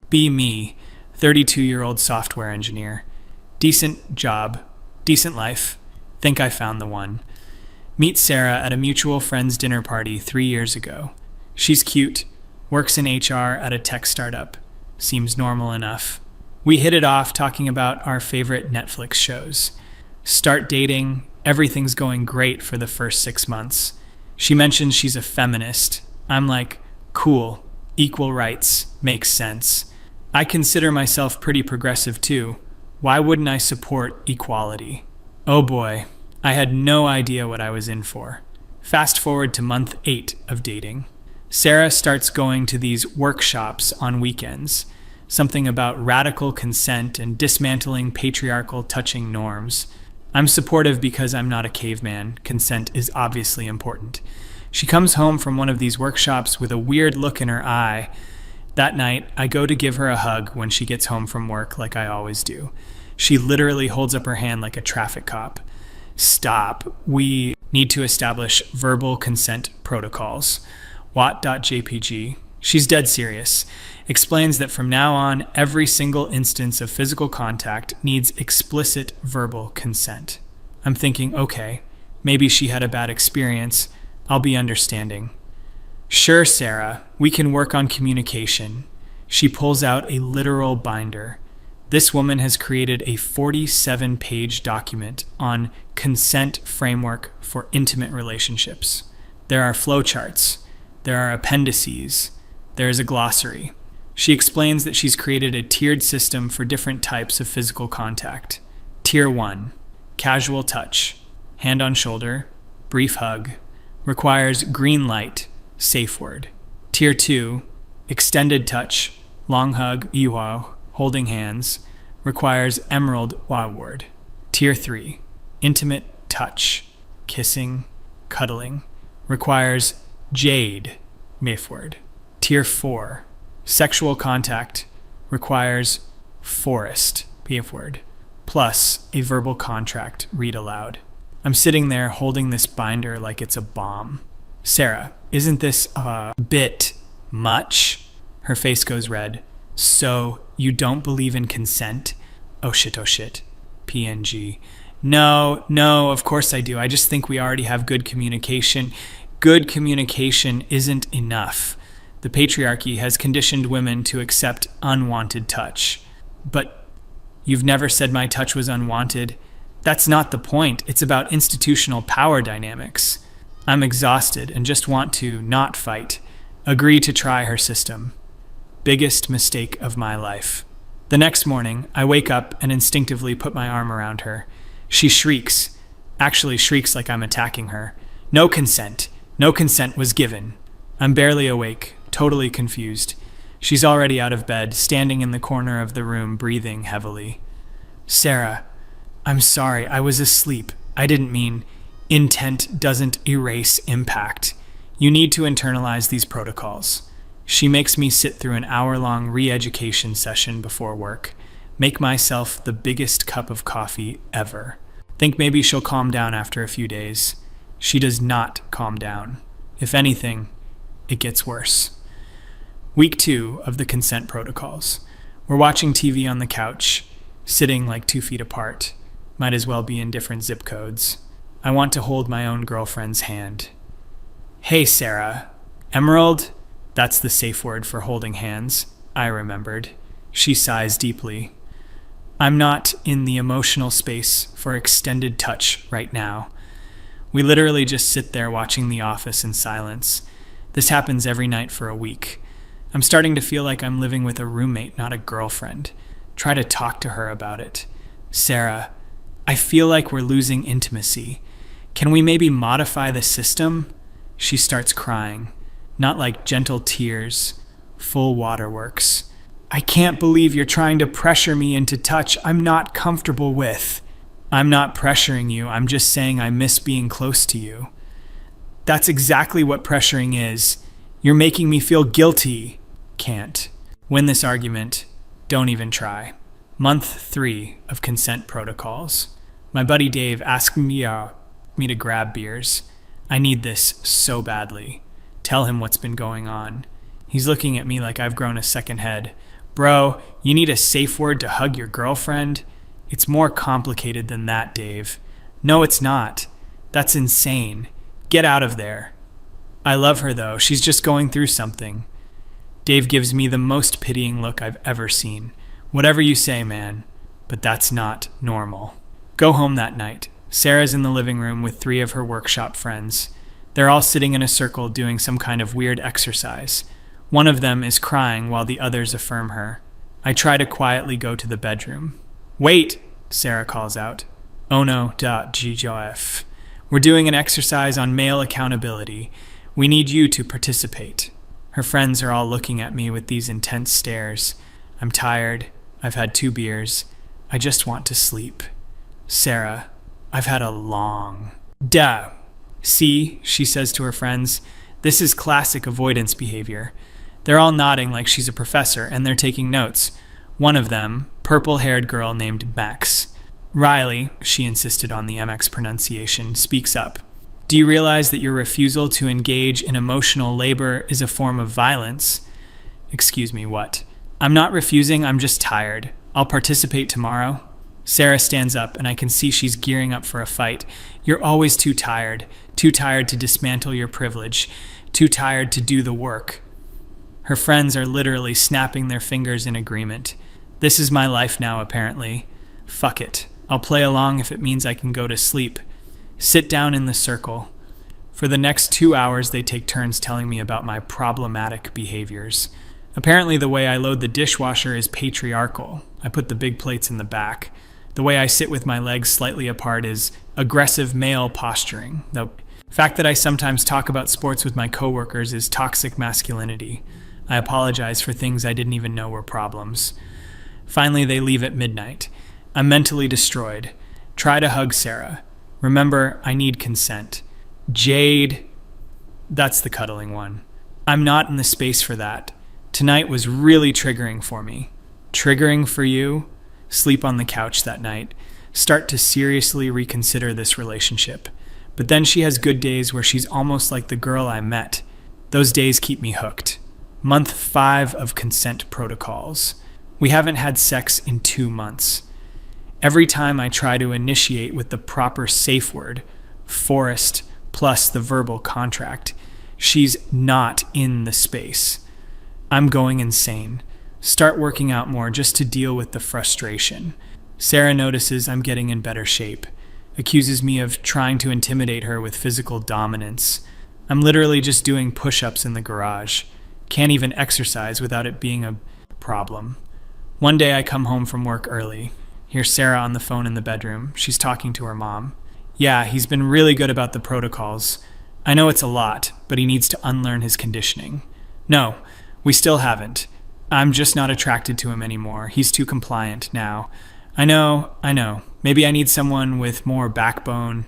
Be me, 32-year-old software engineer. Decent job, decent life. Think I found the one. Meet Sarah at a mutual friend's dinner party 3 years ago. She's cute, works in HR at a tech startup. Seems normal enough. We hit it off talking about our favorite Netflix shows. Start dating, everything's going great for the first 6 months. She mentions she's a feminist. I'm like, cool, equal rights, makes sense. I consider myself pretty progressive too. Why wouldn't I support equality? Oh boy, I had no idea what I was in for. Fast forward to month 8 of dating. Sarah starts going to these workshops on weekends. Something about radical consent and dismantling patriarchal touching norms. I'm supportive because I'm not a caveman. Consent is obviously important. She comes home from one of these workshops with a weird look in her eye. That night, I go to give her a hug when she gets home from work like I always do. She literally holds up her hand like a traffic cop. Stop. We need to establish verbal consent protocols. Wat.jpg. She's dead serious. Explains that from now on, every single instance of physical contact needs explicit verbal consent. I'm thinking, okay, maybe she had a bad experience. I'll be understanding. Sure, Sarah, we can work on communication. She pulls out a literal binder. This woman has created a 47-page document on consent framework for intimate relationships. There are flowcharts. There are appendices. There is a glossary. She explains that she's created a tiered system for different types of physical contact. Tier 1, casual touch, hand on shoulder, brief hug, requires green light, safe word. Tier 2, extended touch, long hug, iwao, holding hands, requires emerald wow word. Tier 3, intimate touch, kissing, cuddling, requires jade, mif word. Tier 4, sexual contact, requires forest, pf word, plus a verbal contract, read aloud. I'm sitting there holding this binder like it's a bomb. Sarah, isn't this a bit much? Her face goes red. So, you don't believe in consent? Oh shit, PNG. No, of course I do. I just think we already have good communication. Good communication isn't enough. The patriarchy has conditioned women to accept unwanted touch. But you've never said my touch was unwanted. That's not the point. It's about institutional power dynamics. I'm exhausted and just want to not fight. Agree to try her system. Biggest mistake of my life. The next morning, I wake up and instinctively put my arm around her. She shrieks. Actually shrieks like I'm attacking her. No consent. No consent was given. I'm barely awake, totally confused. She's already out of bed, standing in the corner of the room, breathing heavily. Sarah, I'm sorry, I was asleep. I didn't mean. Intent doesn't erase impact. You need to internalize these protocols. She makes me sit through an hour-long re-education session before work. Make myself the biggest cup of coffee ever. Think maybe she'll calm down after a few days. She does not calm down. If anything, it gets worse. Week 2 of the consent protocols. We're watching TV on the couch, sitting like 2 feet apart. Might as well be in different zip codes. I want to hold my own girlfriend's hand. Hey, Sarah. Emerald? That's the safe word for holding hands. I remembered. She sighs deeply. I'm not in the emotional space for extended touch right now. We literally just sit there watching The Office in silence. This happens every night for a week. I'm starting to feel like I'm living with a roommate, not a girlfriend. Try to talk to her about it. Sarah, I feel like we're losing intimacy. Can we maybe modify the system? She starts crying. Not like gentle tears, full waterworks. I can't believe you're trying to pressure me into touch I'm not comfortable with. I'm not pressuring you, I'm just saying I miss being close to you. That's exactly what pressuring is. You're making me feel guilty. Can't. Win this argument. Don't even try. Month 3 of consent protocols. My buddy Dave asked me to grab beers. I need this so badly. Tell him what's been going on. He's looking at me like I've grown a second head. Bro, you need a safe word to hug your girlfriend? It's more complicated than that, Dave. No, it's not. That's insane. Get out of there. I love her, though. She's just going through something. Dave gives me the most pitying look I've ever seen. Whatever you say, man, but that's not normal. Go home that night. Sarah's in the living room with 3 of her workshop friends. They're all sitting in a circle doing some kind of weird exercise. One of them is crying while the others affirm her. I try to quietly go to the bedroom. Wait, Sarah calls out. Oh no, GJF. We're doing an exercise on male accountability. We need you to participate. Her friends are all looking at me with these intense stares. I'm tired. I've had 2 beers. I just want to sleep. Sarah, I've had a long... Duh. See, she says to her friends, this is classic avoidance behavior. They're all nodding like she's a professor, and they're taking notes. One of them, purple-haired girl named Max. Riley, she insisted on the MX pronunciation, speaks up. Do you realize that your refusal to engage in emotional labor is a form of violence? Excuse me, what? I'm not refusing, I'm just tired. I'll participate tomorrow. Sarah stands up, and I can see she's gearing up for a fight. You're always too tired to dismantle your privilege, too tired to do the work. Her friends are literally snapping their fingers in agreement. This is my life now, apparently. Fuck it. I'll play along if it means I can go to sleep. Sit down in the circle. For the next 2 hours, they take turns telling me about my problematic behaviors. Apparently, the way I load the dishwasher is patriarchal. I put the big plates in the back. The way I sit with my legs slightly apart is aggressive male posturing. The fact that I sometimes talk about sports with my coworkers is toxic masculinity. I apologize for things I didn't even know were problems. Finally, they leave at midnight. I'm mentally destroyed. Try to hug Sarah. Remember, I need consent. Jade. That's the cuddling one. I'm not in the space for that. Tonight was really triggering for me. Triggering for you? Sleep on the couch that night. Start to seriously reconsider this relationship. But then she has good days where she's almost like the girl I met. Those days keep me hooked. Month 5 of consent protocols. We haven't had sex in 2 months. Every time I try to initiate with the proper safe word, forest plus the verbal contract, she's not in the space. I'm going insane. Start working out more just to deal with the frustration. Sarah notices I'm getting in better shape, accuses me of trying to intimidate her with physical dominance. I'm literally just doing push-ups in the garage. Can't even exercise without it being a problem. One day I come home from work early. Hear Sarah on the phone in the bedroom. She's talking to her mom. Yeah, he's been really good about the protocols. I know it's a lot, but he needs to unlearn his conditioning. No, we still haven't. I'm just not attracted to him anymore. He's too compliant now. I know. Maybe I need someone with more backbone.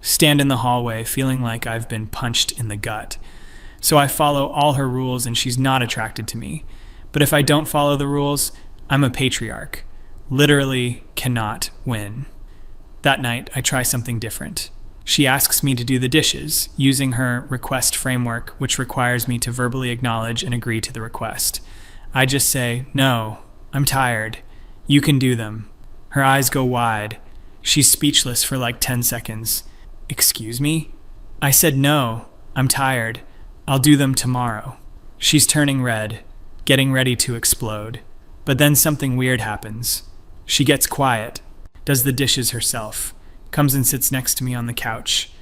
Stand in the hallway feeling like I've been punched in the gut. So I follow all her rules and she's not attracted to me. But if I don't follow the rules, I'm a patriarch. Literally cannot win. That night, I try something different. She asks me to do the dishes, using her request framework, which requires me to verbally acknowledge and agree to the request. I just say, no, I'm tired. You can do them. Her eyes go wide. She's speechless for like 10 seconds. Excuse me? I said no, I'm tired. I'll do them tomorrow. She's turning red, getting ready to explode. But then something weird happens. She gets quiet, does the dishes herself, comes and sits next to me on the couch,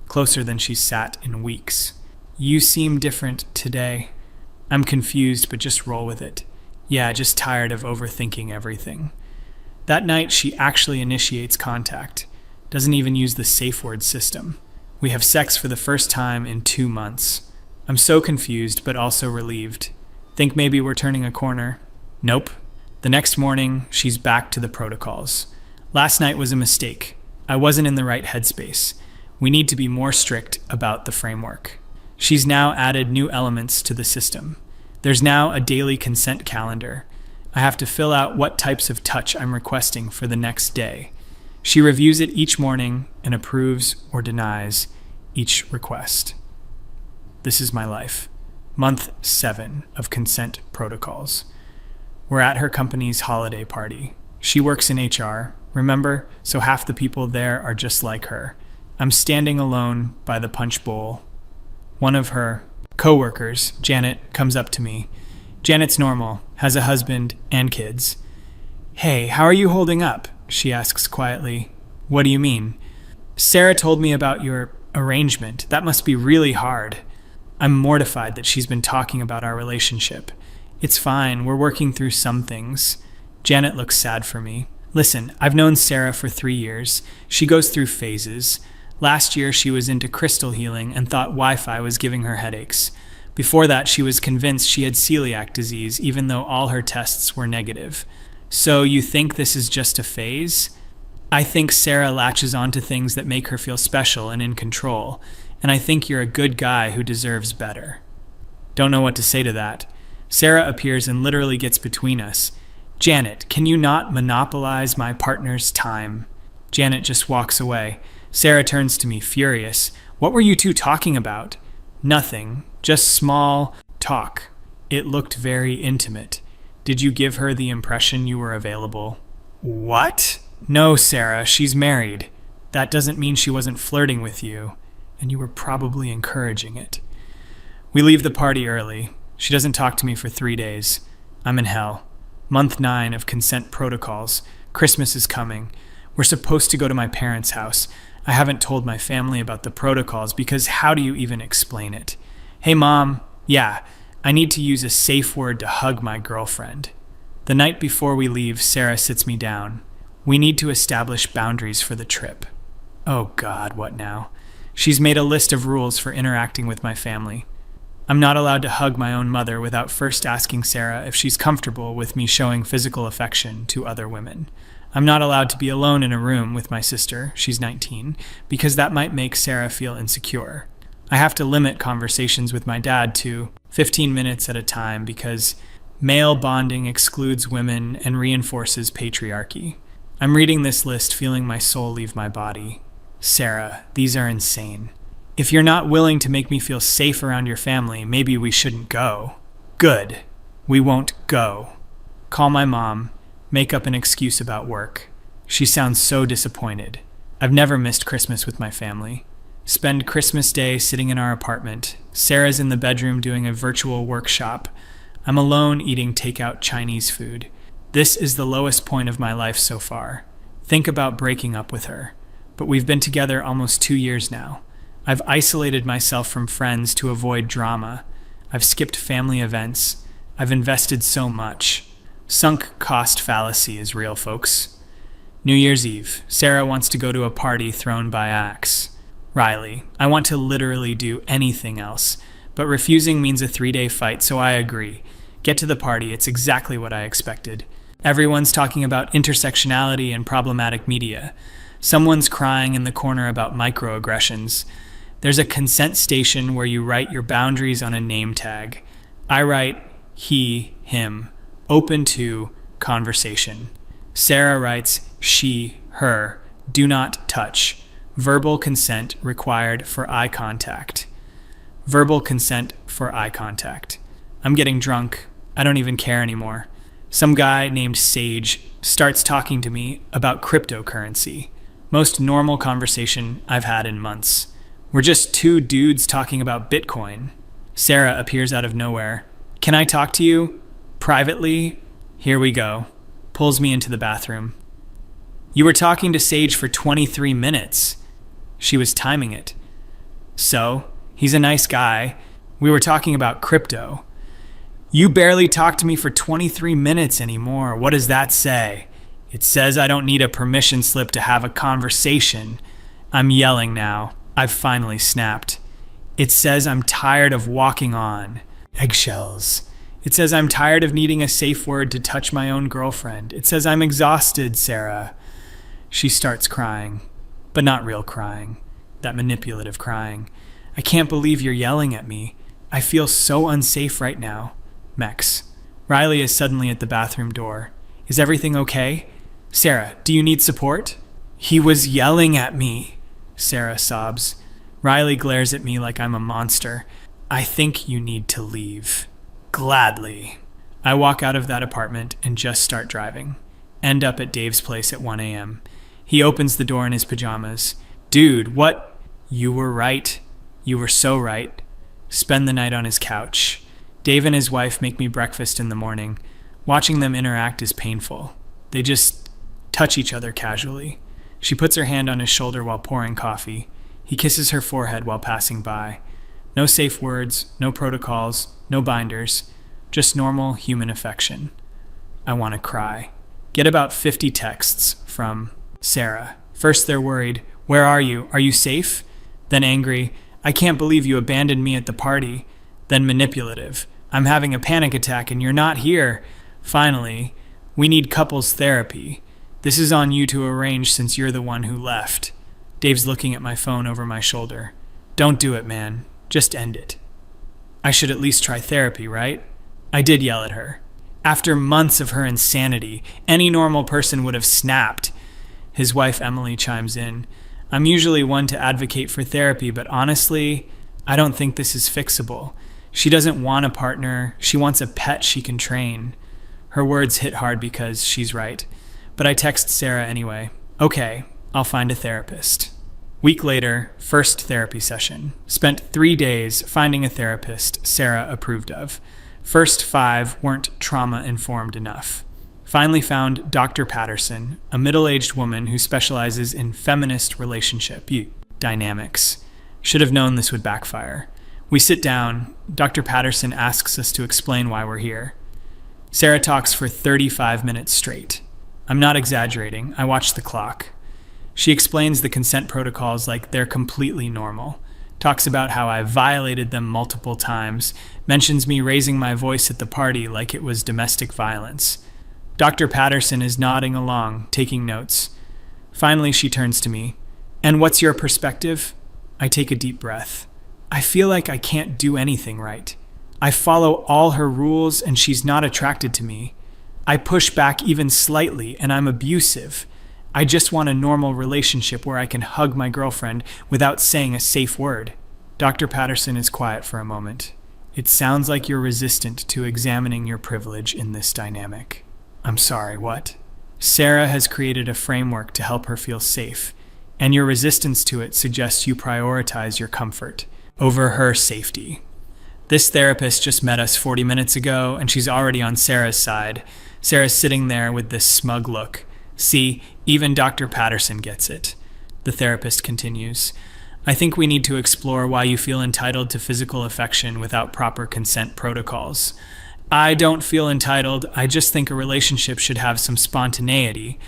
closer than she's sat in weeks. You seem different today. I'm confused, but just roll with it. Yeah, just tired of overthinking everything. That night, she actually initiates contact, doesn't even use the safe word system. We have sex for the first time in 2 months. I'm so confused, but also relieved. Think maybe we're turning a corner? Nope. The next morning, she's back to the protocols. Last night was a mistake. I wasn't in the right headspace. We need to be more strict about the framework. She's now added new elements to the system. There's now a daily consent calendar. I have to fill out what types of touch I'm requesting for the next day. She reviews it each morning and approves or denies each request. This is my life. Month 7 of consent protocols. We're at her company's holiday party. She works in HR, remember? So half the people there are just like her. I'm standing alone by the punch bowl. One of her co-workers, Janet, comes up to me. Janet's normal, has a husband and kids. "Hey, how are you holding up?" she asks quietly. "What do you mean?" "Sarah told me about your arrangement. That must be really hard." I'm mortified that she's been talking about our relationship. "It's fine, we're working through some things." Janet looks sad for me. "Listen, I've known Sarah for 3 years. She goes through phases. Last year she was into crystal healing and thought Wi-Fi was giving her headaches. Before that she was convinced she had celiac disease even though all her tests were negative. So you think this is just a phase?" "I think Sarah latches onto things that make her feel special and in control, and I think you're a good guy who deserves better." Don't know what to say to that. Sarah appears and literally gets between us. "Janet, can you not monopolize my partner's time?" Janet just walks away. Sarah turns to me, furious. "What were you two talking about?" "Nothing, just small talk. It looked very intimate. Did you give her the impression you were available?" "What?" "No, Sarah, she's married. That doesn't mean she wasn't flirting with you, and you were probably encouraging it." We leave the party early. She doesn't talk to me for 3 days. I'm in hell. Month 9 of consent protocols. Christmas is coming. We're supposed to go to my parents' house. I haven't told my family about the protocols because how do you even explain it? "Hey, Mom. Yeah, I need to use a safe word to hug my girlfriend." The night before we leave, Sarah sits me down. "We need to establish boundaries for the trip." Oh God, what now? She's made a list of rules for interacting with my family. I'm not allowed to hug my own mother without first asking Sarah if she's comfortable with me showing physical affection to other women. I'm not allowed to be alone in a room with my sister, she's 19, because that might make Sarah feel insecure. I have to limit conversations with my dad to 15 minutes at a time because male bonding excludes women and reinforces patriarchy. I'm reading this list feeling my soul leave my body. Sarah, these are insane. If you're not willing to make me feel safe around your family, maybe we shouldn't go. Good. We won't go. Call my mom. Make up an excuse about work. She sounds so disappointed. I've never missed Christmas with my family. Spend Christmas Day sitting in our apartment. Sarah's in the bedroom doing a virtual workshop. I'm alone eating takeout Chinese food. This is the lowest point of my life so far. Think about breaking up with her. But we've been together almost 2 years now. I've isolated myself from friends to avoid drama. I've skipped family events. I've invested so much. Sunk cost fallacy is real, folks. New Year's Eve. Sarah wants to go to a party thrown by Axe. Riley, I want to literally do anything else, but refusing means a 3-day fight, so I agree. Get to the party, it's exactly what I expected. Everyone's talking about intersectionality and problematic media. Someone's crying in the corner about microaggressions. There's a consent station where you write your boundaries on a name tag. I write he, him. Open to conversation. Sarah writes she, her. Do not touch. Verbal consent required for eye contact. Verbal consent for eye contact. I'm getting drunk. I don't even care anymore. Some guy named Sage starts talking to me about cryptocurrency. Most normal conversation I've had in months. We're just two dudes talking about Bitcoin. Sarah appears out of nowhere. "Can I talk to you? Privately?" Here we go. Pulls me into the bathroom. "You were talking to Sage for 23 minutes. She was timing it. "So? He's a nice guy. We were talking about crypto." "You barely talk to me for 23 minutes anymore. What does that say?" "It says I don't need a permission slip to have a conversation." I'm yelling now. I've finally snapped. "It says I'm tired of walking on eggshells. It says I'm tired of needing a safe word to touch my own girlfriend. It says I'm exhausted, Sarah." She starts crying, but not real crying. That manipulative crying. "I can't believe you're yelling at me. I feel so unsafe right now." Mex. Riley is suddenly at the bathroom door. "Is everything okay? Sarah, do you need support?" "He was yelling at me," Sarah sobs. Riley glares at me like I'm a monster. "I think you need to leave." "Gladly." I walk out of that apartment and just start driving. End up at Dave's place at 1 a.m. He opens the door in his pajamas. Dude, what? You were right. You were so right. Spend the night on his couch. Dave and his wife make me breakfast in the morning. Watching them interact is painful. They just touch each other casually. She puts her hand on his shoulder while pouring coffee. He kisses her forehead while passing by. No safe words, no protocols, no binders, just normal human affection. I want to cry. Get about 50 texts from Sarah. First they're worried, "Where are you? Are you safe?" Then angry, "I can't believe you abandoned me at the party." Then manipulative, "I'm having a panic attack and you're not here." Finally, "We need couples therapy. This is on you to arrange since you're the one who left." Dave's looking at my phone over my shoulder. "Don't do it, man. Just end it." I should at least try therapy, right? I did yell at her. After months of her insanity, any normal person would have snapped. His wife Emily chimes in. "I'm usually one to advocate for therapy, but honestly, I don't think this is fixable. She doesn't want a partner. She wants a pet she can train." Her words hit hard because she's right. But I text Sarah anyway. "Okay, I'll find a therapist." Week later, first therapy session. Spent 3 days finding a therapist Sarah approved of. First 5 weren't trauma-informed enough. Finally found Dr. Patterson, a middle-aged woman who specializes in feminist relationship dynamics. Should have known this would backfire. We sit down. Dr. Patterson asks us to explain why we're here. Sarah talks for 35 minutes straight. I'm not exaggerating. I watched the clock. She explains the consent protocols like they're completely normal. Talks about how I violated them multiple times. Mentions me raising my voice at the party like it was domestic violence. Dr. Patterson is nodding along, taking notes. Finally, she turns to me. "And what's your perspective?" I take a deep breath. I feel like I can't do anything right. I follow all her rules and she's not attracted to me. I push back even slightly and I'm abusive. I just want a normal relationship where I can hug my girlfriend without saying a safe word. Dr. Patterson is quiet for a moment. "It sounds like you're resistant to examining your privilege in this dynamic." I'm sorry, what? Sarah has created a framework to help her feel safe, and your resistance to it suggests you prioritize your comfort over her safety. This therapist just met us 40 minutes ago, and she's already on Sarah's side. Sarah's sitting there with this smug look. "See, even Dr. Patterson gets it." The therapist continues. "I think we need to explore why you feel entitled to physical affection without proper consent protocols." I don't feel entitled. I just think a relationship should have some spontaneity.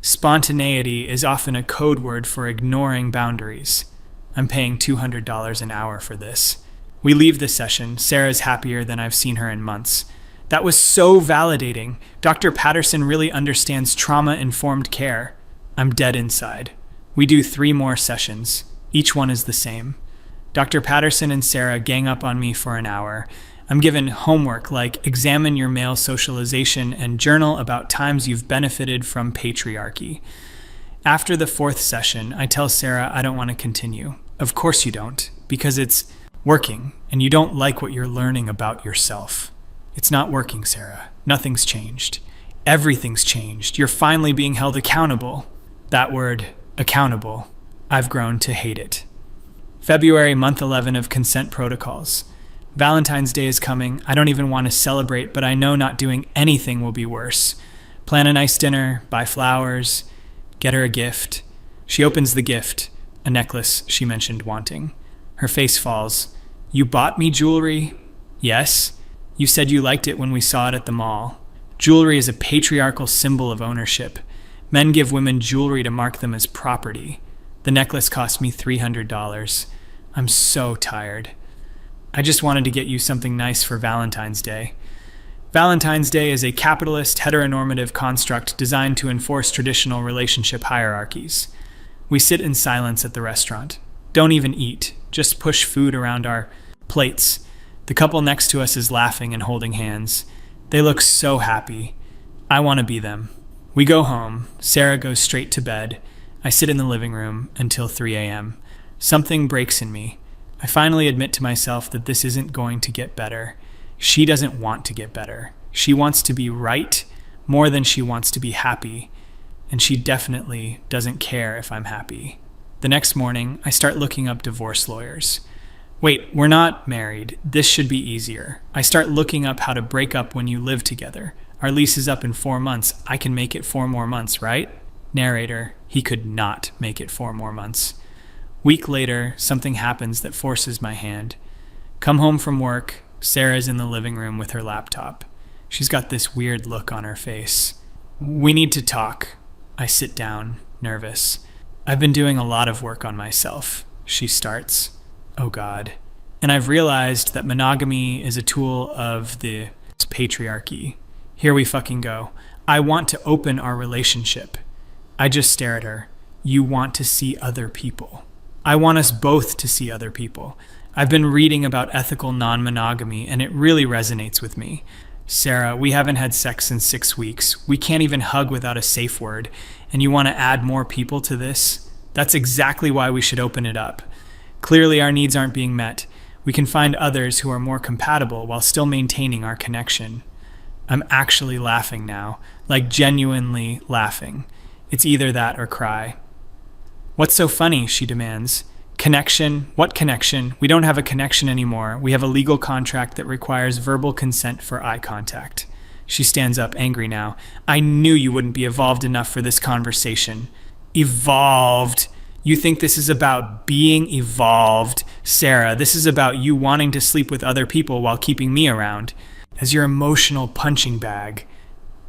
Spontaneity is often a code word for ignoring boundaries. I'm paying $200 an hour for this. We leave the session. Sarah's happier than I've seen her in months. That was so validating. Dr. Patterson really understands trauma-informed care. I'm dead inside. We do 3 more sessions. Each one is the same. Dr. Patterson and Sarah gang up on me for an hour. I'm given homework like examine your male socialization and journal about times you've benefited from patriarchy. After the 4th session, I tell Sarah I don't want to continue. Of course you don't, because it's working, and you don't like what you're learning about yourself. It's not working, Sarah. Nothing's changed. Everything's changed. You're finally being held accountable. That word, accountable, I've grown to hate it. February, month 11 of consent protocols. Valentine's Day is coming. I don't even want to celebrate, but I know not doing anything will be worse. Plan a nice dinner, buy flowers, get her a gift. She opens the gift, a necklace she mentioned wanting. Her face falls. "You bought me jewelry?" "Yes. You said you liked it when we saw it at the mall." Jewelry is a patriarchal symbol of ownership. Men give women jewelry to mark them as property. The necklace cost me $300. I'm so tired. "I just wanted to get you something nice for Valentine's Day." Valentine's Day is a capitalist, heteronormative construct designed to enforce traditional relationship hierarchies. We sit in silence at the restaurant. Don't even eat, just push food around our plates. The couple next to us is laughing and holding hands. They look so happy. I want to be them. We go home. Sarah goes straight to bed. I sit in the living room until 3 a.m. Something breaks in me. I finally admit to myself that this isn't going to get better. She doesn't want to get better. She wants to be right more than she wants to be happy, and she definitely doesn't care if I'm happy. The next morning, I start looking up divorce lawyers. Wait, we're not married. This should be easier. I start looking up how to break up when you live together. Our lease is up in 4 months. I can make it 4 more months, right? Narrator, he could not make it 4 more months. Week later, something happens that forces my hand. Come home from work, Sarah's in the living room with her laptop. She's got this weird look on her face. We need to talk. I sit down, nervous. I've been doing a lot of work on myself, she starts. Oh God. And I've realized that monogamy is a tool of the patriarchy. Here we fucking go. I want to open our relationship. I just stare at her. You want to see other people. I want us both to see other people. I've been reading about ethical non-monogamy, and it really resonates with me. Sarah, we haven't had sex in 6 weeks. We can't even hug without a safe word. And you want to add more people to this? That's exactly why we should open it up. Clearly our needs aren't being met. We can find others who are more compatible while still maintaining our connection. I'm actually laughing now, like genuinely laughing. It's either that or cry. What's so funny, she demands. Connection? What connection? We don't have a connection anymore. We have a legal contract that requires verbal consent for eye contact. She stands up, angry now. I knew you wouldn't be evolved enough for this conversation. Evolved? You think this is about being evolved? Sarah, this is about you wanting to sleep with other people while keeping me around as your emotional punching bag.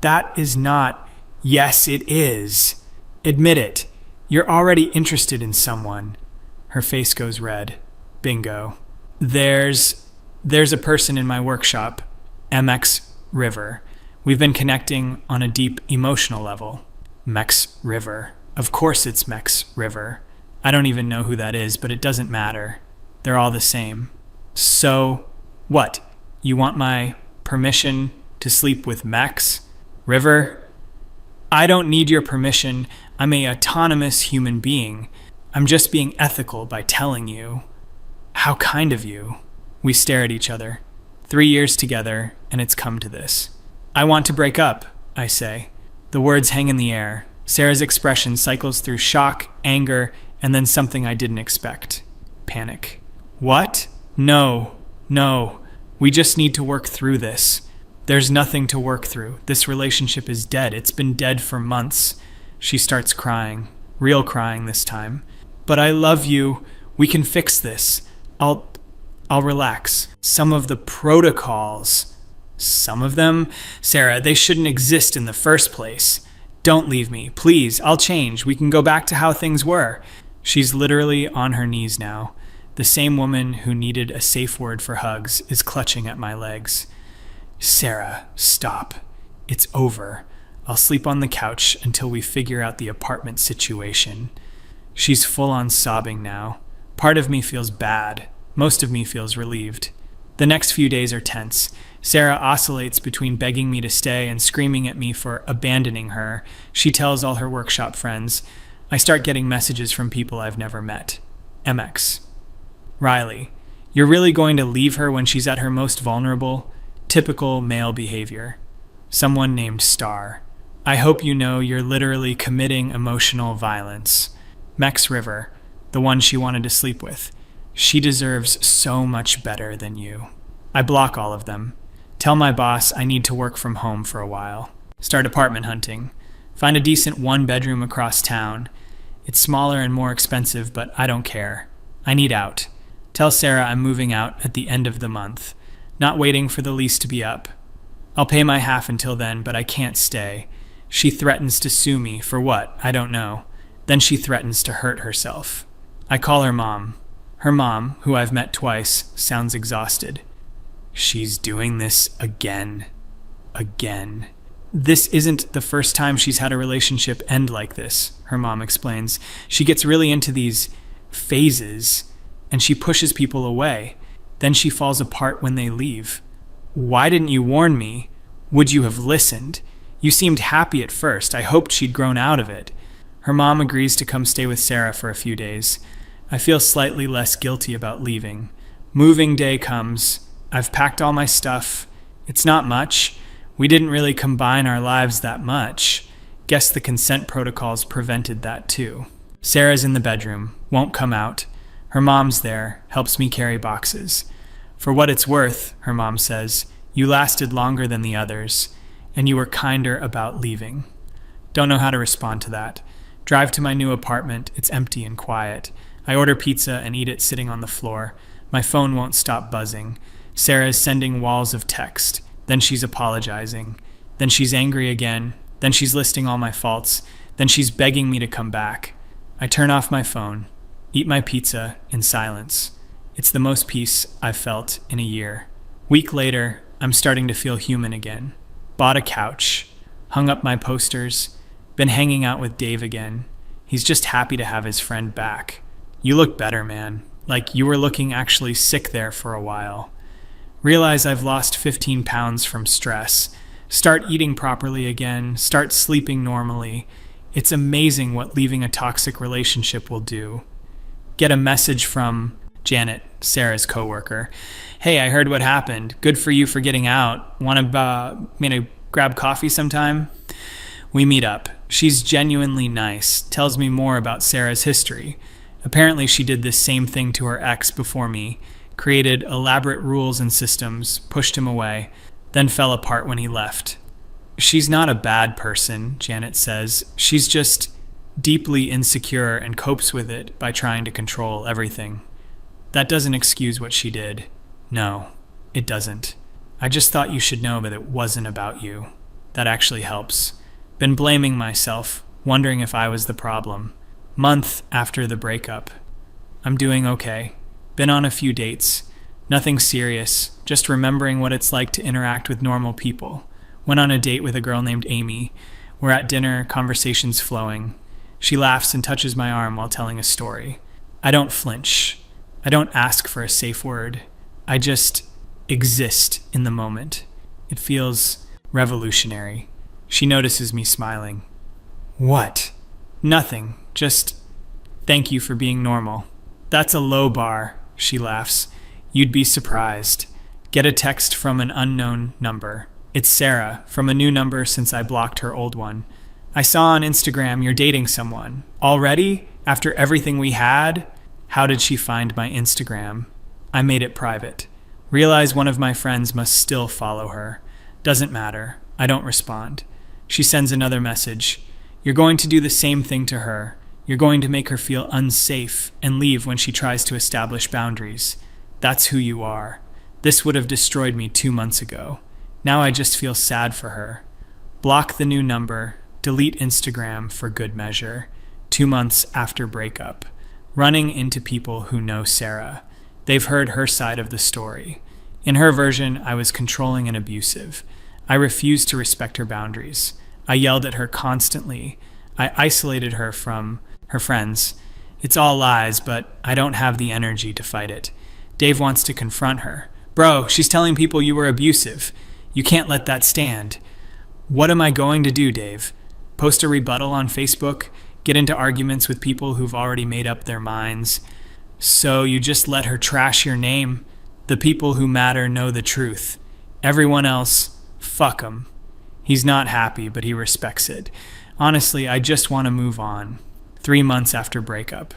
That is not... Yes, it is. Admit it. You're already interested in someone. Her face goes red. Bingo. There's a person in my workshop, MX River. We've been connecting on a deep emotional level. Mex River. Of course it's Mex River. I don't even know who that is, but it doesn't matter. They're all the same. So, what? You want my permission to sleep with Mex River? I don't need your permission. I'm an autonomous human being. I'm just being ethical by telling you. How kind of you. We stare at each other. 3 years together, and it's come to this. I want to break up, I say. The words hang in the air. Sarah's expression cycles through shock, anger, and then something I didn't expect. Panic. What? No. We just need to work through this. There's nothing to work through. This relationship is dead. It's been dead for months. She starts crying. Real crying this time. But I love you. We can fix this. I'll relax. Some of the protocols. Some of them? Sarah, they shouldn't exist in the first place. Don't leave me. Please, I'll change. We can go back to how things were. She's literally on her knees now. The same woman who needed a safe word for hugs is clutching at my legs. Sarah, stop. It's over. I'll sleep on the couch until we figure out the apartment situation. She's full on sobbing now. Part of me feels bad. Most of me feels relieved. The next few days are tense. Sarah oscillates between begging me to stay and screaming at me for abandoning her. She tells all her workshop friends. I start getting messages from people I've never met. MX. Riley, you're really going to leave her when she's at her most vulnerable? Typical male behavior. Someone named Star. I hope you know you're literally committing emotional violence. Mex River, the one she wanted to sleep with. She deserves so much better than you. I block all of them. Tell my boss I need to work from home for a while. Start apartment hunting. Find a decent 1-bedroom across town. It's smaller and more expensive, but I don't care. I need out. Tell Sarah I'm moving out at the end of the month. Not waiting for the lease to be up. I'll pay my half until then, but I can't stay. She threatens to sue me for what? I don't know. Then she threatens to hurt herself. I call her mom. Her mom, who I've met twice, sounds exhausted. She's doing this again. Again. This isn't the first time she's had a relationship end like this, her mom explains. She gets really into these phases, and she pushes people away. Then she falls apart when they leave. Why didn't you warn me? Would you have listened? You seemed happy at first. I hoped she'd grown out of it. Her mom agrees to come stay with Sarah for a few days. I feel slightly less guilty about leaving. Moving day comes. I've packed all my stuff. It's not much. We didn't really combine our lives that much. Guess the consent protocols prevented that too. Sarah's in the bedroom, won't come out. Her mom's there, helps me carry boxes. For what it's worth, her mom says, you lasted longer than the others, and you were kinder about leaving. Don't know how to respond to that. Drive to my new apartment, it's empty and quiet. I order pizza and eat it sitting on the floor. My phone won't stop buzzing. Sarah is sending walls of text. Then she's apologizing. Then she's angry again. Then she's listing all my faults. Then she's begging me to come back. I turn off my phone, eat my pizza in silence. It's the most peace I've felt in a year. Week later, I'm starting to feel human again. Bought a couch, hung up my posters, been hanging out with Dave again. He's just happy to have his friend back. You look better, man. Like you were looking actually sick there for a while. Realize I've lost 15 pounds from stress. Start eating properly again. Start sleeping normally. It's amazing what leaving a toxic relationship will do. Get a message from Janet, Sarah's coworker. Hey, I heard what happened. Good for you for getting out. Want to grab coffee sometime? We meet up. She's genuinely nice. Tells me more about Sarah's history. Apparently she did this same thing to her ex before me. Created elaborate rules and systems, pushed him away, then fell apart when he left. She's not a bad person, Janet says. She's just deeply insecure and copes with it by trying to control everything. That doesn't excuse what she did. No, it doesn't. I just thought you should know that it wasn't about you. That actually helps. Been blaming myself, wondering if I was the problem. Month after the breakup. I'm doing okay. Been on a few dates. Nothing serious, just remembering what it's like to interact with normal people. Went on a date with a girl named Amy. We're at dinner, conversations flowing. She laughs and touches my arm while telling a story. I don't flinch. I don't ask for a safe word. I just exist in the moment. It feels revolutionary. She notices me smiling. What? Nothing. Just thank you for being normal. That's a low bar, she laughs. You'd be surprised. Get a text from an unknown number. It's Sarah, from a new number since I blocked her old one. I saw on Instagram you're dating someone. Already? After everything we had? How did she find my Instagram? I made it private. Realize one of my friends must still follow her. Doesn't matter. I don't respond. She sends another message. You're going to do the same thing to her. You're going to make her feel unsafe and leave when she tries to establish boundaries. That's who you are. This would have destroyed me 2 months ago. Now I just feel sad for her. Block the new number. Delete Instagram for good measure. 2 months after breakup. Running into people who know Sarah. They've heard her side of the story. In her version, I was controlling and abusive. I refused to respect her boundaries. I yelled at her constantly. I isolated her from her friends. It's all lies, but I don't have the energy to fight it. Dave wants to confront her. Bro, she's telling people you were abusive. You can't let that stand. What am I going to do, Dave? Post a rebuttal on Facebook? Get into arguments with people who've already made up their minds? So you just let her trash your name? The people who matter know the truth. Everyone else, fuck 'em. He's not happy, but he respects it. Honestly, I just want to move on. 3 months after breakup.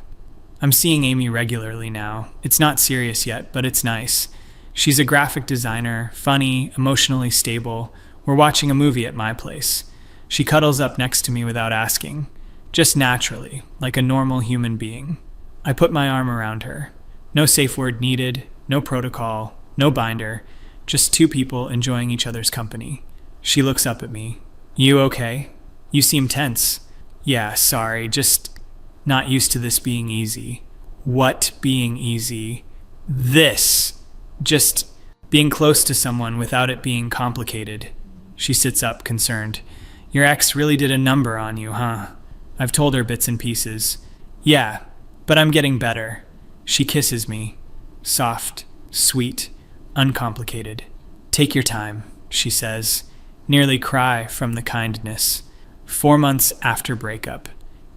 I'm seeing Amy regularly now. It's not serious yet, but it's nice. She's a graphic designer, funny, emotionally stable. We're watching a movie at my place. She cuddles up next to me without asking. Just naturally, like a normal human being. I put my arm around her. No safe word needed, no protocol, no binder. Just two people enjoying each other's company. She looks up at me. You okay? You seem tense. Yeah, sorry, just not used to this being easy. What being easy? This. Just being close to someone without it being complicated. She sits up, concerned. Your ex really did a number on you, huh? I've told her bits and pieces. Yeah, but I'm getting better. She kisses me. Soft, sweet, uncomplicated. Take your time, she says. Nearly cry from the kindness. 4 months after breakup.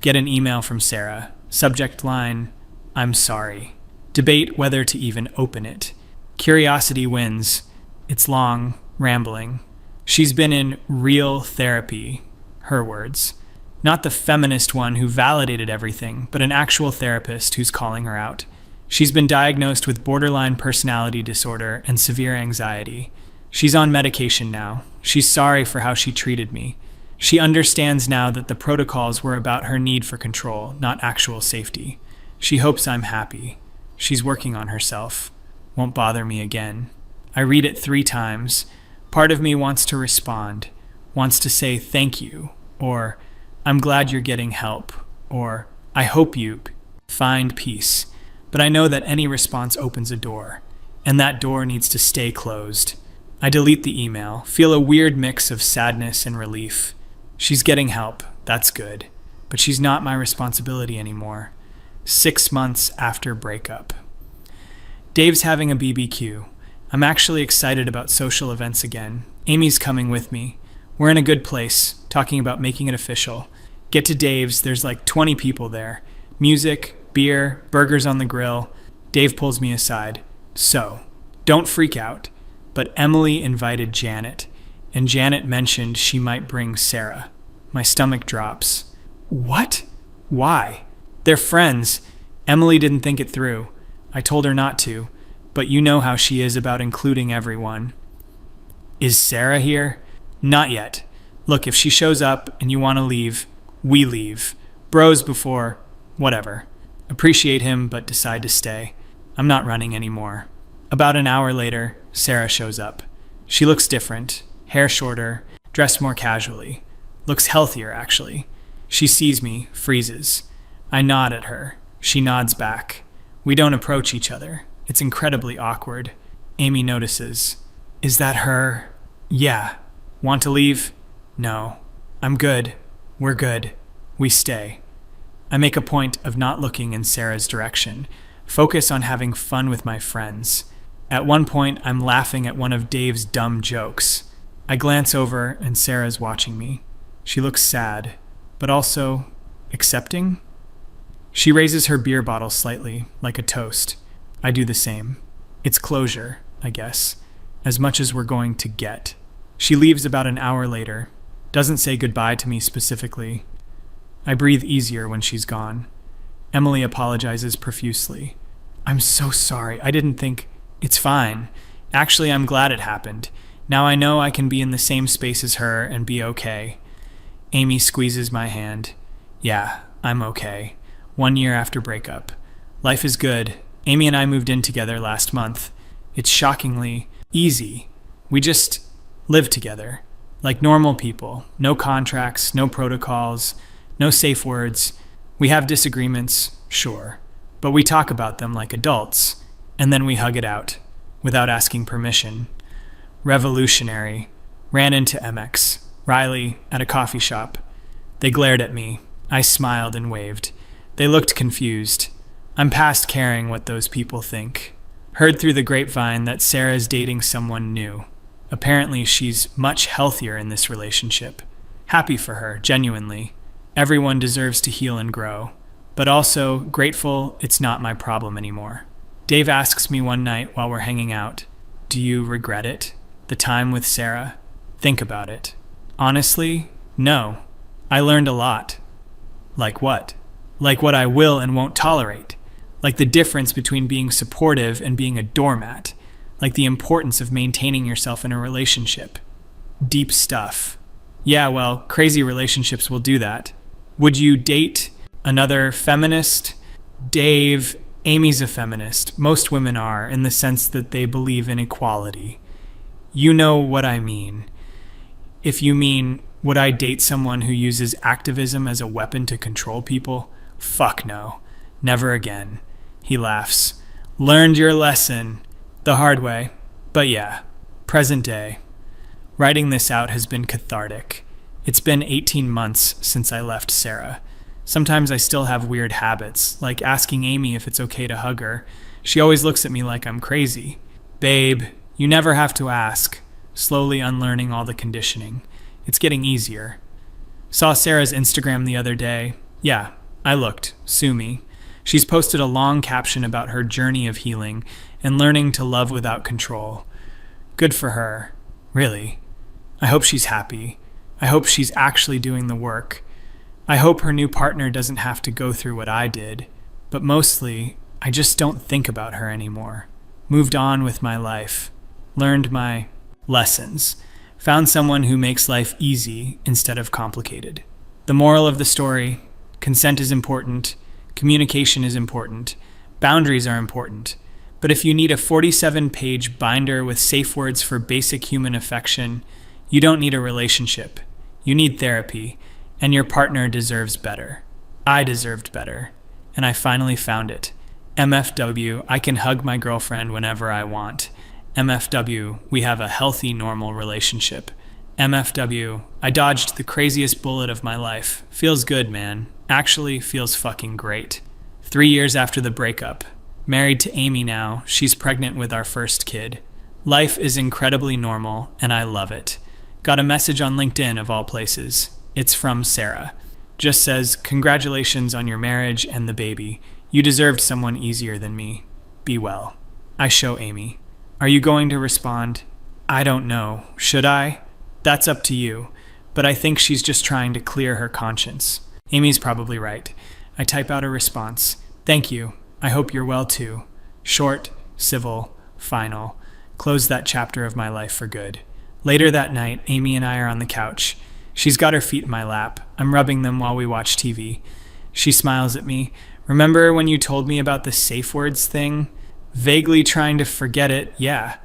Get an email from Sarah. Subject line, I'm sorry. Debate whether to even open it. Curiosity wins. It's long, rambling. She's been in real therapy, her words. Not the feminist one who validated everything, but an actual therapist who's calling her out. She's been diagnosed with borderline personality disorder and severe anxiety. She's on medication now. She's sorry for how she treated me. She understands now that the protocols were about her need for control, not actual safety. She hopes I'm happy. She's working on herself. Won't bother me again. I read it 3 times. Part of me wants to respond, wants to say thank you, or I'm glad you're getting help, or I hope you find peace. But I know that any response opens a door, and that door needs to stay closed. I delete the email, feel a weird mix of sadness and relief. She's getting help, that's good, but she's not my responsibility anymore. 6 months after breakup. Dave's having a BBQ. I'm actually excited about social events again. Amy's coming with me. We're in a good place, talking about making it official. Get to Dave's, there's like 20 people there. Music, beer, burgers on the grill. Dave pulls me aside. So, don't freak out, but Emily invited Janet, and Janet mentioned she might bring Sarah. My stomach drops. What? Why? They're friends. Emily didn't think it through. I told her not to, but you know how she is about including everyone. Is Sarah here? Not yet. Look, if she shows up and you want to leave, we leave. Bros before, whatever. Appreciate him, but decide to stay. I'm not running anymore. About an hour later, Sarah shows up. She looks different, hair shorter, dressed more casually. Looks healthier, actually. She sees me, freezes. I nod at her. She nods back. We don't approach each other. It's incredibly awkward. Amy notices. Is that her? Yeah. Want to leave? No. I'm good. We're good. We stay. I make a point of not looking in Sarah's direction. Focus on having fun with my friends. At one point, I'm laughing at one of Dave's dumb jokes. I glance over and Sarah's watching me. She looks sad, but also accepting. She raises her beer bottle slightly, like a toast. I do the same. It's closure, I guess, as much as we're going to get. She leaves about an hour later, doesn't say goodbye to me specifically. I breathe easier when she's gone. Emily apologizes profusely. I'm so sorry. I didn't think... It's fine. Actually, I'm glad it happened. Now I know I can be in the same space as her and be okay. Amy squeezes my hand. Yeah, I'm okay. 1 year after breakup. Life is good. Amy and I moved in together last month. It's shockingly easy. We just live together. Like normal people. No contracts, no protocols, no safe words. We have disagreements, sure. But we talk about them like adults. And then we hug it out. Without asking permission. Revolutionary. Ran into MX. Riley at a coffee shop. They glared at me. I smiled and waved. They looked confused. I'm past caring what those people think. Heard through the grapevine that Sarah's dating someone new. Apparently she's much healthier in this relationship. Happy for her, genuinely. Everyone deserves to heal and grow. But also grateful it's not my problem anymore. Dave asks me one night while we're hanging out, do you regret it? The time with Sarah? Think about it. Honestly, no. I learned a lot. Like what? Like what I will and won't tolerate. Like the difference between being supportive and being a doormat. Like the importance of maintaining yourself in a relationship. Deep stuff. Yeah, well, crazy relationships will do that. Would you date another feminist? Dave, Amy's a feminist. Most women are, in the sense that they believe in equality. You know what I mean. If you mean, would I date someone who uses activism as a weapon to control people? Fuck no. Never again. He laughs. Learned your lesson. The hard way. But yeah, present day. Writing this out has been cathartic. It's been 18 months since I left Sarah. Sometimes I still have weird habits, like asking Amy if it's okay to hug her. She always looks at me like I'm crazy. Babe, you never have to ask. Slowly unlearning all the conditioning. It's getting easier. Saw Sarah's Instagram the other day. Yeah, I looked. Sue me. She's posted a long caption about her journey of healing and learning to love without control. Good for her. Really. I hope she's happy. I hope she's actually doing the work. I hope her new partner doesn't have to go through what I did. But mostly, I just don't think about her anymore. Moved on with my life. Learned my lessons. Found someone who makes life easy instead of complicated. The moral of the story: consent is important. Communication is important. Boundaries are important. But if you need a 47-page binder with safe words for basic human affection, you don't need a relationship. You need therapy, and your partner deserves better. I deserved better, and I finally found it. MFW, I can hug my girlfriend whenever I want. MFW, we have a healthy, normal relationship. MFW, I dodged the craziest bullet of my life. Feels good, man. Actually, feels fucking great. 3 years after the breakup. Married to Amy now, she's pregnant with our first kid. Life is incredibly normal, and I love it. Got a message on LinkedIn, of all places. It's from Sarah. Just says, congratulations on your marriage and the baby. You deserved someone easier than me. Be well. I show Amy. Are you going to respond? I don't know. Should I? That's up to you. But I think she's just trying to clear her conscience. Amy's probably right. I type out a response. Thank you. I hope you're well too. Short, civil, final. Close that chapter of my life for good. Later that night, Amy and I are on the couch. She's got her feet in my lap. I'm rubbing them while we watch TV. She smiles at me. Remember when you told me about the safe words thing? Vaguely trying to forget it, yeah.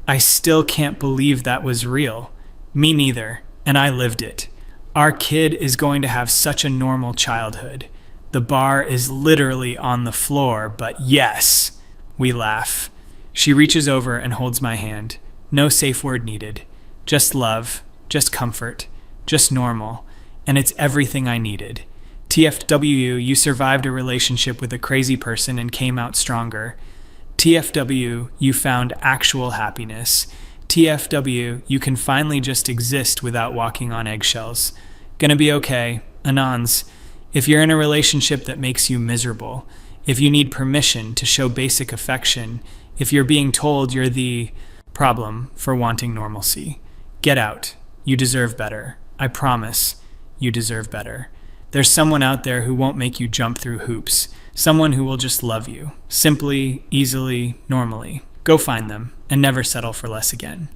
I still can't believe that was real. Me neither, and I lived it. Our kid is going to have such a normal childhood. The bar is literally on the floor, but yes. We laugh. She reaches over and holds my hand. No safe word needed. Just love, just comfort, just normal. And it's everything I needed. TFW, you survived a relationship with a crazy person and came out stronger. TFW, you found actual happiness. TFW, you can finally just exist without walking on eggshells. Gonna be okay. Anons. If you're in a relationship that makes you miserable, if you need permission to show basic affection, if you're being told you're the problem for wanting normalcy, get out. You deserve better. I promise you deserve better. There's someone out there who won't make you jump through hoops. Someone who will just love you. Simply, easily, normally. Go find them and never settle for less again.